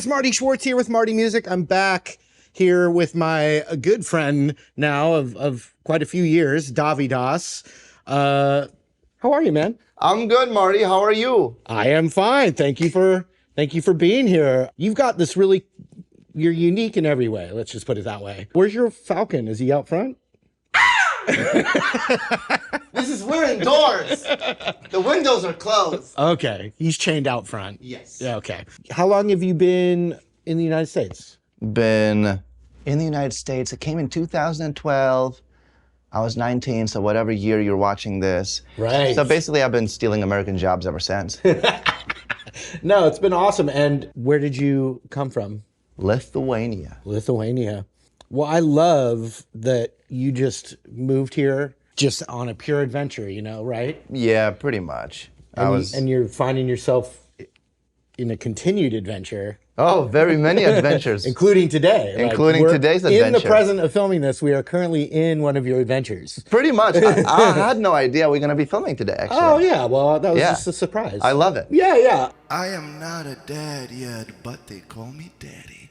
Marty Schwartz here with Marty Music. I'm back here with my good friend now of quite a few years, Dovydas. How are you, man? I'm good, Marty. How are you? I am fine. Thank you for being here. You've got this really, you're unique in every way. Let's just put it that way. Where's your falcon? Is he out front? We're indoors. The windows are closed. Okay. He's chained out front. Yes. Yeah, okay. How long have you been in the United States? Been in the United States. It came in 2012. I was 19, so whatever year you're watching this. Right. So basically, I've been stealing American jobs ever since. No, it's been awesome. And where did you come from? Lithuania. Lithuania. Well, I love that you just moved here just on a pure adventure, you know, right? Yeah, pretty much. And you're finding yourself in a continued adventure. Oh, very many adventures. Including today. Including today's adventure. In the present of filming this, we are currently in one of your adventures. Pretty much. I had no idea we're going to be filming today, actually. Oh, yeah. Well, that was just a surprise. I love it. Yeah, yeah. I am not a dad yet, but they call me daddy.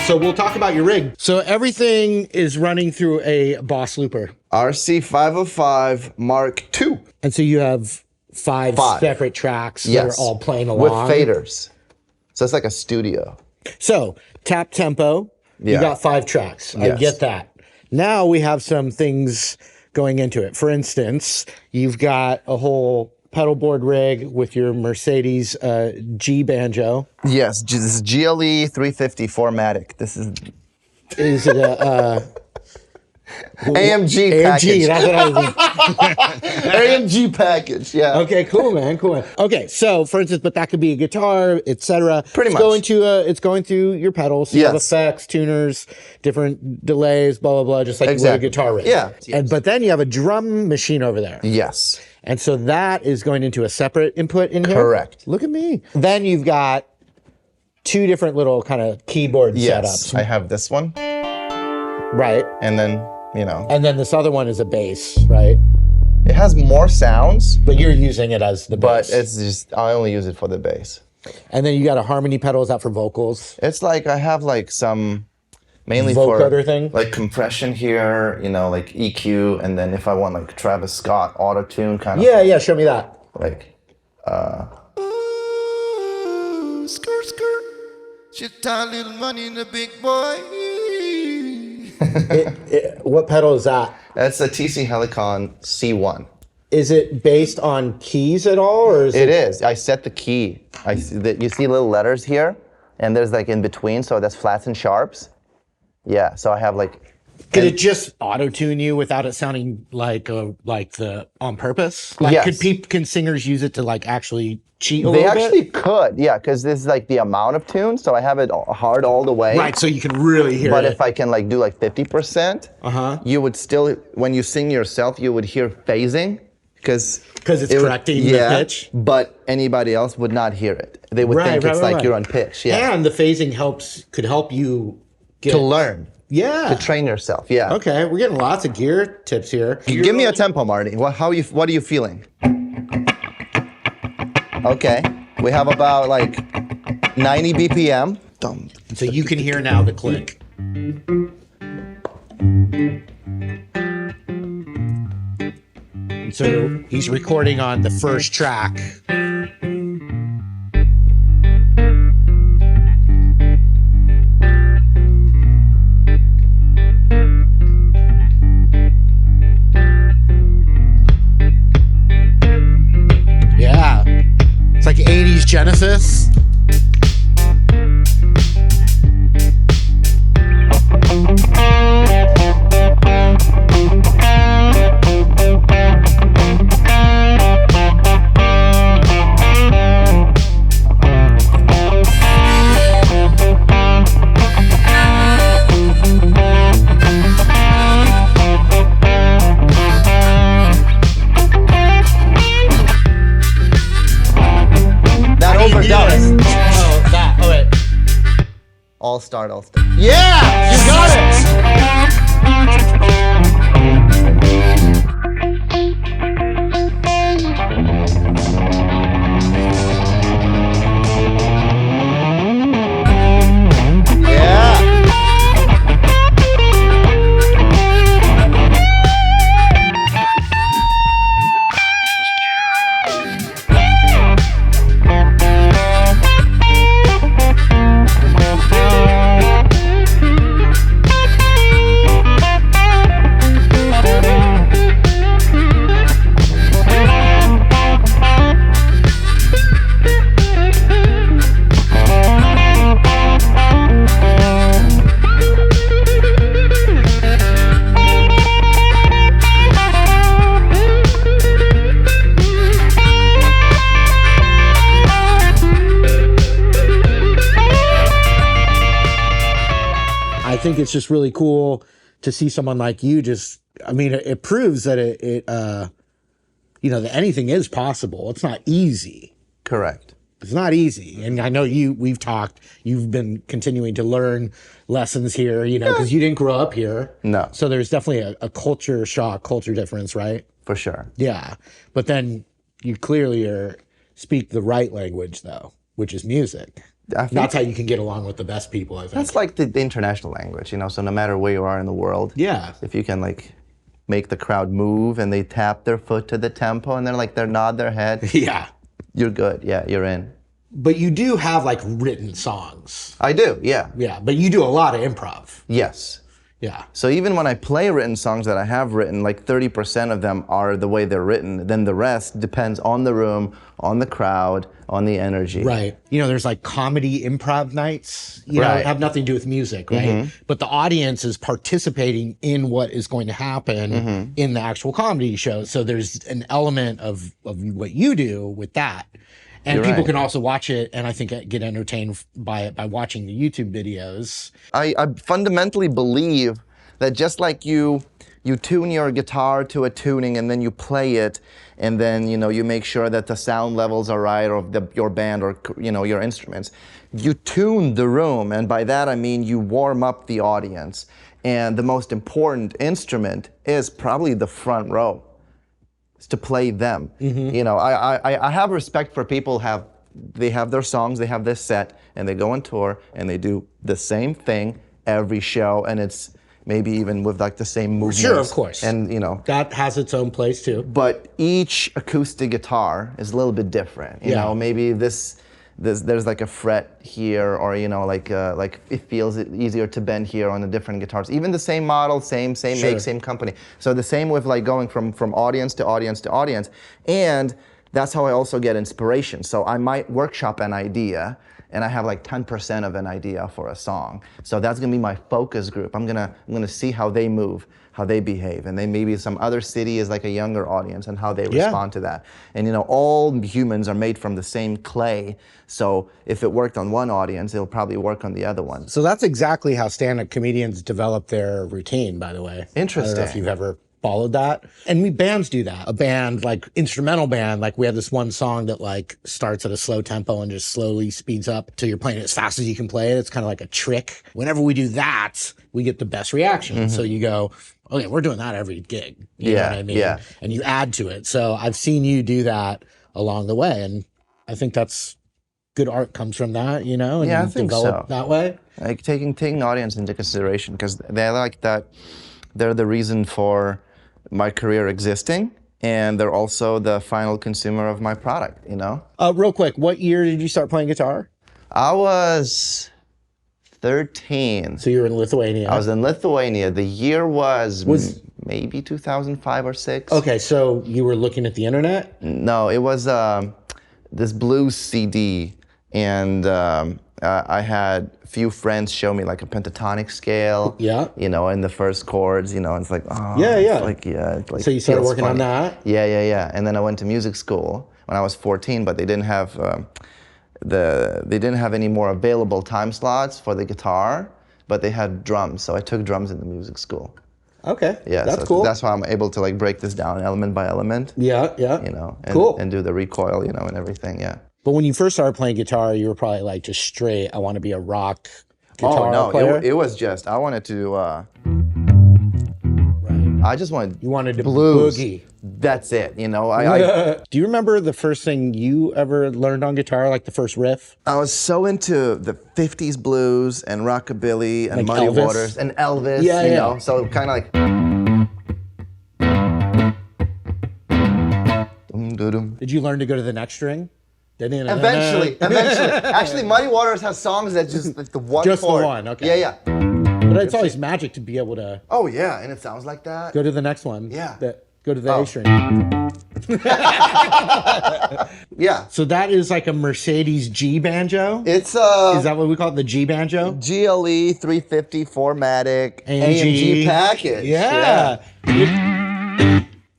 So we'll talk about your rig. So everything is running through a Boss looper. RC505 Mark II. And so you have five separate tracks that are all playing along. With faders. So it's like a studio. So tap tempo, you got 5 tracks. I get that. Now we have some things going into it. For instance, you've got a whole pedal board rig with your Mercedes G banjo. Yes, this is GLE 350 4matic. This is it a AMG package? That's what I was AMG package, yeah. Okay, cool, man, cool, man. Okay, so for instance, but that could be a guitar, etc. Pretty much. It's going through your pedals. So you have effects, tuners, different delays, blah blah blah, just like you would a guitar rig. Yeah. But then you have a drum machine over there. Yes. And so that is going into a separate input in here? Correct. Look at me. Then you've got 2 different little kind of keyboard setups. I have this one. Right. And then, you know. And then this other one is a bass, right? It has more sounds. But you're using it as the bass. But it's just, I only use it for the bass. And then you got a harmony pedal, is that for vocals? It's like, I have like some, mainly vocoder for thing? Like compression here, you know, like EQ, and then if I want like Travis Scott auto-tune kind of. Yeah, show me that. Like, Ooh, skirt, skirt. Shit, tie little money in the big boy. What pedal is that? That's a TC Helicon C1. Is it based on keys at all, or is it? It is. I set the key. You see little letters here, and there's like in between, so that's flats and sharps. Yeah, so I have like Could it just auto-tune you without it sounding like the on purpose? Like, Yes. can singers use it to like actually cheat a They little bit? actually could, yeah, because this is like the amount of tunes, so I have it hard all the way. Right, so you can really hear But it. if I can like do like 50%, you would still, when you sing yourself, you would hear phasing, because it's correcting the pitch. But anybody else would not hear it. They would think it's like you're on pitch. Yeah. And the phasing could help you get To learn. Yeah. To train yourself. Yeah. Okay, we're getting lots of gear tips here. Give me a tempo, Marty. What are you feeling? Okay. We have about like 90 BPM. So you can hear now the click. And so he's recording on the first track. Yeah. It's like 80s Genesis. All start. Yeah! You got it! I think it's just really cool to see someone like you it proves that that anything is possible. It's not easy. Correct. It's not easy. And I know we've talked, you've been continuing to learn lessons here, because you didn't grow up here. No. So there's definitely a culture shock, culture difference, right? For sure. Yeah. But then you clearly speak the right language though, which is music. That's how you can get along with the best people, I think. That's like the international language, so no matter where you are in the world. Yeah. If you can like make the crowd move and they tap their foot to the tempo and then they nod their head. Yeah. You're good. Yeah, you're in. But you do have like written songs. I do, yeah. Yeah, but you do a lot of improv. Yes. Yeah. So even when I play written songs that I have written, like 30% of them are the way they're written. Then the rest depends on the room, on the crowd, on the energy. Right. There's like comedy improv nights, Right. have nothing to do with music, right? Mm-hmm. But the audience is participating in what is going to happen in the actual comedy show. So there's an element of what you do with that. And You're people right. can also watch it and I think get entertained by it by watching the YouTube videos. I fundamentally believe that just like you tune your guitar to a tuning and then you play it and then you make sure that the sound levels are right of your band or your instruments. You tune the room, and by that I mean you warm up the audience. And the most important instrument is probably the front row. To play them. I have respect for people they have their songs, they have this set, and they go on tour and they do the same thing every show, and it's maybe even with like the same movements. Sure, of course. And that has its own place too. But each acoustic guitar is a little bit different. Maybe there's like a fret here, or like it feels easier to bend here on the different guitars. Even the same model, same make, same company. So the same with like going from audience to audience to audience. And that's how I also get inspiration. So I might workshop an idea, and I have like 10% of an idea for a song. So that's gonna be my focus group. I'm gonna see how they move, how they behave, and then maybe some other city is like a younger audience and how they respond to that. And you know, all humans are made from the same clay. So if it worked on one audience, it'll probably work on the other one. So that's exactly how stand-up comedians develop their routine, by the way. Interesting. I don't know if you've ever followed that. And bands do that. A band, like instrumental band, like we have this one song that like starts at a slow tempo and just slowly speeds up till you're playing it as fast as you can play it. It's kind of like a trick. Whenever we do that, we get the best reaction. So you go, okay, we're doing that every gig. You know what I mean? Yeah. And you add to it. So I've seen you do that along the way. And I think that's good art comes from that, you know? And Yeah, I you think develop so. that way. Like taking the audience into consideration, because they're like that. They're the reason for my career existing, and they're also the final consumer of my product, you know? Real quick, what year did you start playing guitar? I was 13. So you were in Lithuania. I was in Lithuania. The year was maybe 2005 or 6. Okay, so you were looking at the internet? No, it was this blues CD, and I had a few friends show me like a pentatonic scale. Yeah. You know, in the first chords, you know, and it's like, oh. Yeah. It's like So you started feels working on funny. that? Yeah. And then I went to music school when I was 14, but they didn't have they didn't have any more available time slots for the guitar, but they had drums, so I took drums in the music school. Okay. Yeah, That's so cool. that's why I'm able to like break this down element by element. Yeah. You know, and, Cool. and do the recoil, you know, and everything. Yeah. But when you first started playing guitar, you were probably like just straight, I want to be a rock guitar player. It was just I wanted to. I just wanted. You wanted to blues. boogie. That's it. You know, Do you remember the first thing you ever learned on guitar, like the first riff? I was so into the 50s blues and rockabilly and Like Muddy Elvis? Waters and Elvis. Yeah, you yeah. know, so kind of like. Did you learn to go to the next string? Eventually. Actually, Muddy Waters has songs that just like the one Just the chord. one, okay. Yeah. But it's always magic to be able to Oh yeah, and it sounds like that. go to the next one. Yeah. Go to the A string. Yeah. So that is like a Mercedes G banjo? It's Is that what we call it, the G banjo? GLE 350 4matic AMG. AMG package. Yeah.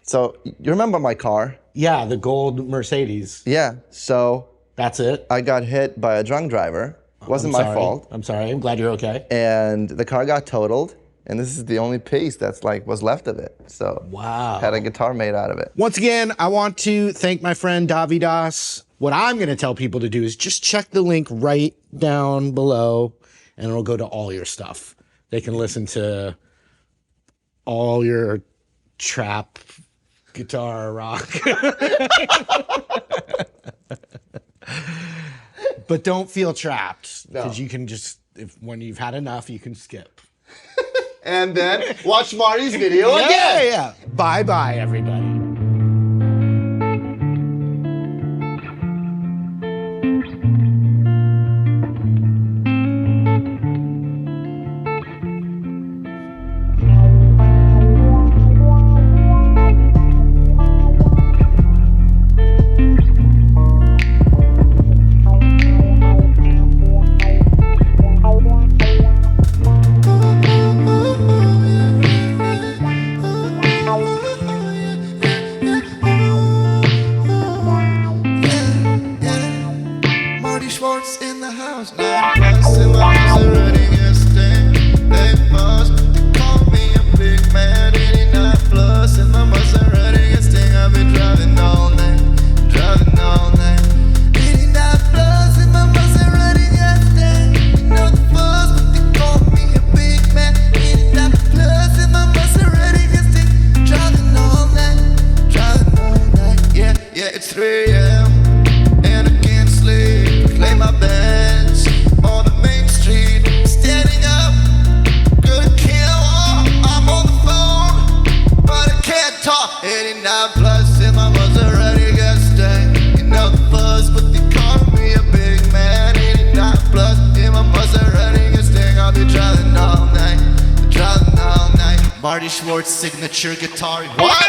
So you remember my car? Yeah, the gold Mercedes. Yeah. So That's it. I got hit by a drunk driver. Wasn't my fault. I'm sorry. I'm glad you're okay. And the car got totaled. And this is the only piece that's like was left of it. So Wow. had a guitar made out of it. Once again, I want to thank my friend Dovydas. What I'm going to tell people to do is just check the link right down below and it'll go to all your stuff. They can listen to all your trap, guitar, rock. But don't feel trapped because you can just, when you've had enough, you can skip. And then watch Marty's video Yeah. Bye-bye, everybody. Marty Schwartz in the house. 9+ in my Maserati, yes, they must call me a big man. 89+ in my Maserati, yes, I've been driving all night, 89+ in my Maserati, yes, you know the buzz, but they call me a big man. 89+ in my Maserati, yes, driving all night, yeah, it's 3 a.m. and I can't sleep. Play my bands on the main street, standing up, gonna kill. I'm on the phone, but I can't talk. 89+ in my Maserati gas tank. You know the buzz, but they call me a big man. 89+ in my Maserati gas tank. I'll be driving all night, Marty Schwartz signature guitar. What?